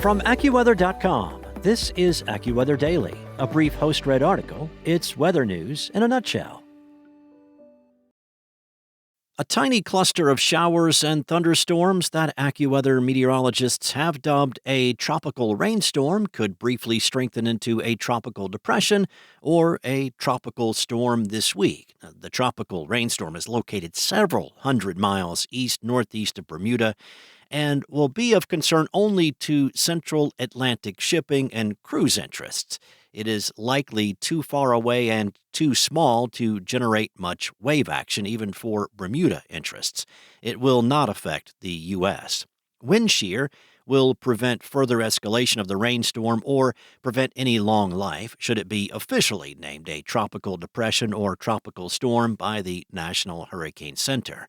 From AccuWeather.com, this is AccuWeather Daily, a brief host-read article. It's weather news in a nutshell. A tiny cluster of showers and thunderstorms that AccuWeather meteorologists have dubbed a tropical rainstorm could briefly strengthen into a tropical depression or a tropical storm this week. The tropical rainstorm is located several hundred miles east-northeast of Bermuda and will be of concern only to central Atlantic shipping and cruise interests. It is likely too far away and too small to generate much wave action, even for Bermuda interests. It will not affect the U.S. Wind shear will prevent further escalation of the rainstorm or prevent any long life, should it be officially named a tropical depression or tropical storm by the National Hurricane Center.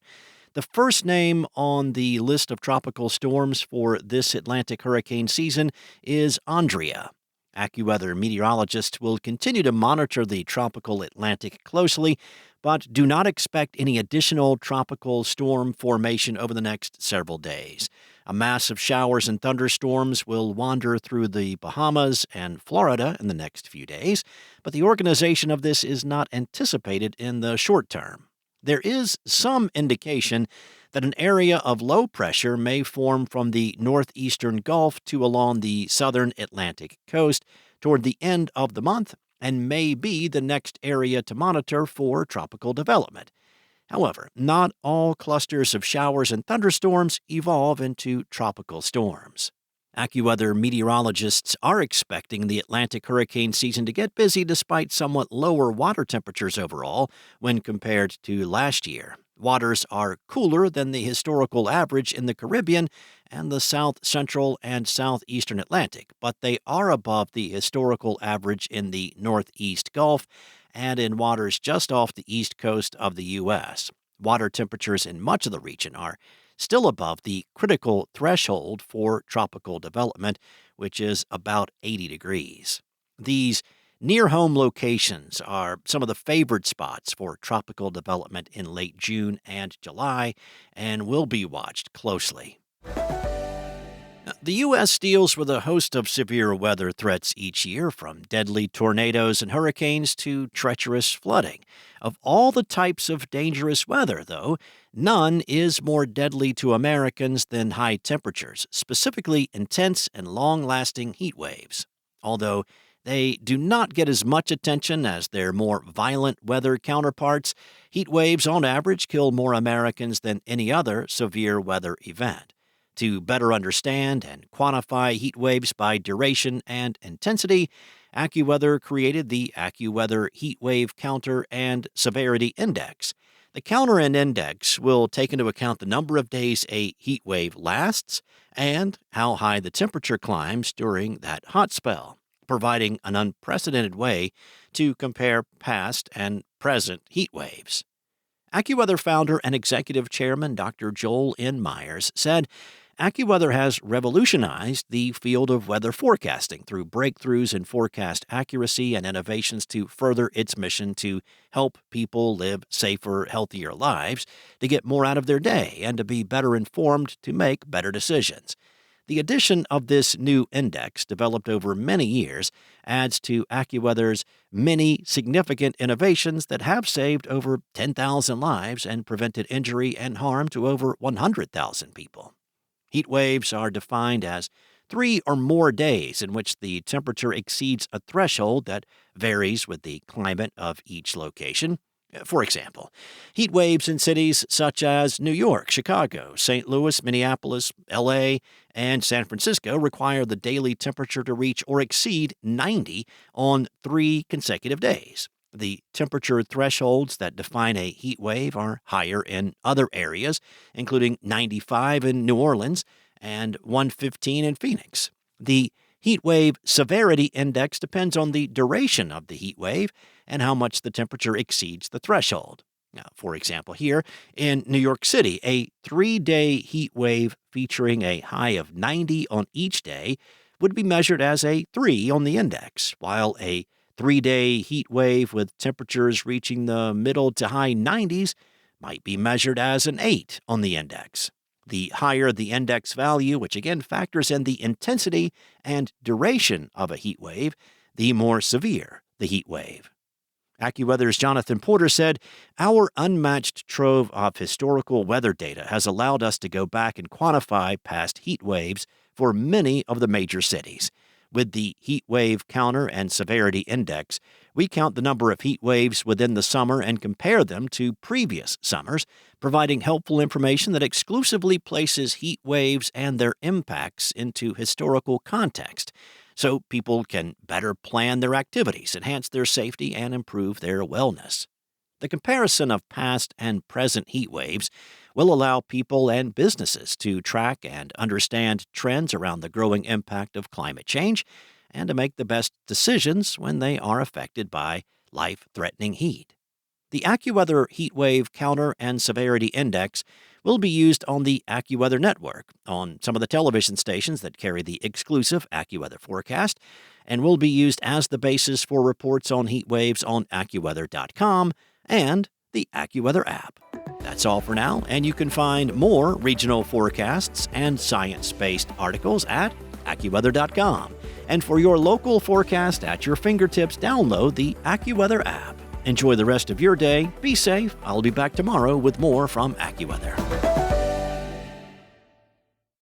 The first name on the list of tropical storms for this Atlantic hurricane season is Andrea. AccuWeather meteorologists will continue to monitor the tropical Atlantic closely, but do not expect any additional tropical storm formation over the next several days. A mass of showers and thunderstorms will wander through the Bahamas and Florida in the next few days, but the organization of this is not anticipated in the short term. There is some indication that an area of low pressure may form from the northeastern Gulf to along the southern Atlantic coast toward the end of the month and may be the next area to monitor for tropical development. However, not all clusters of showers and thunderstorms evolve into tropical storms. AccuWeather meteorologists are expecting the Atlantic hurricane season to get busy despite somewhat lower water temperatures overall when compared to last year. Waters are cooler than the historical average in the Caribbean and the south central and southeastern Atlantic, but they are above the historical average in the northeast Gulf and in waters just off the east coast of the U.S. Water temperatures in much of the region are still above the critical threshold for tropical development, which is about 80 degrees. These near-home locations are some of the favored spots for tropical development in late June and July and will be watched closely. The U.S. deals with a host of severe weather threats each year, from deadly tornadoes and hurricanes to treacherous flooding. Of all the types of dangerous weather, though, none is more deadly to Americans than high temperatures, specifically intense and long-lasting heat waves. Although they do not get as much attention as their more violent weather counterparts, heat waves on average kill more Americans than any other severe weather event. To better understand and quantify heat waves by duration and intensity, AccuWeather created the AccuWeather Heat Wave Counter and Severity Index. The counter and index will take into account the number of days a heat wave lasts and how high the temperature climbs during that hot spell, providing an unprecedented way to compare past and present heat waves. AccuWeather founder and executive chairman Dr. Joel N. Myers said, AccuWeather has revolutionized the field of weather forecasting through breakthroughs in forecast accuracy and innovations to further its mission to help people live safer, healthier lives, to get more out of their day, and to be better informed to make better decisions. The addition of this new index, developed over many years, adds to AccuWeather's many significant innovations that have saved over 10,000 lives and prevented injury and harm to over 100,000 people. Heat waves are defined as 3 or more days in which the temperature exceeds a threshold that varies with the climate of each location. For example, heat waves in cities such as New York, Chicago, St. Louis, Minneapolis, L.A., and San Francisco require the daily temperature to reach or exceed 90 on 3 consecutive days. The temperature thresholds that define a heat wave are higher in other areas, including 95 in New Orleans and 115 in Phoenix. The Heat Wave Severity Index depends on the duration of the heat wave and how much the temperature exceeds the threshold. Now, for example, here in New York City, a 3-day heat wave featuring a high of 90 on each day would be measured as a 3 on the index, while a 3-day heat wave with temperatures reaching the middle to high 90s might be measured as an 8 on the index. The higher the index value, which again factors in the intensity and duration of a heat wave, the more severe the heat wave. AccuWeather's Jonathan Porter said, "Our unmatched trove of historical weather data has allowed us to go back and quantify past heat waves for many of the major cities. With the Heat Wave Counter and Severity Index, we count the number of heat waves within the summer and compare them to previous summers, providing helpful information that exclusively places heat waves and their impacts into historical context, so people can better plan their activities, enhance their safety, and improve their wellness. The comparison of past and present heat waves will allow people and businesses to track and understand trends around the growing impact of climate change and to make the best decisions when they are affected by life-threatening heat. The AccuWeather Heat Wave Counter and Severity Index will be used on the AccuWeather network, on some of the television stations that carry the exclusive AccuWeather forecast, and will be used as the basis for reports on heat waves on AccuWeather.com and the AccuWeather app. That's all for now, and you can find more regional forecasts and science-based articles at AccuWeather.com. And for your local forecast at your fingertips, download the AccuWeather app. Enjoy the rest of your day. Be safe. I'll be back tomorrow with more from AccuWeather.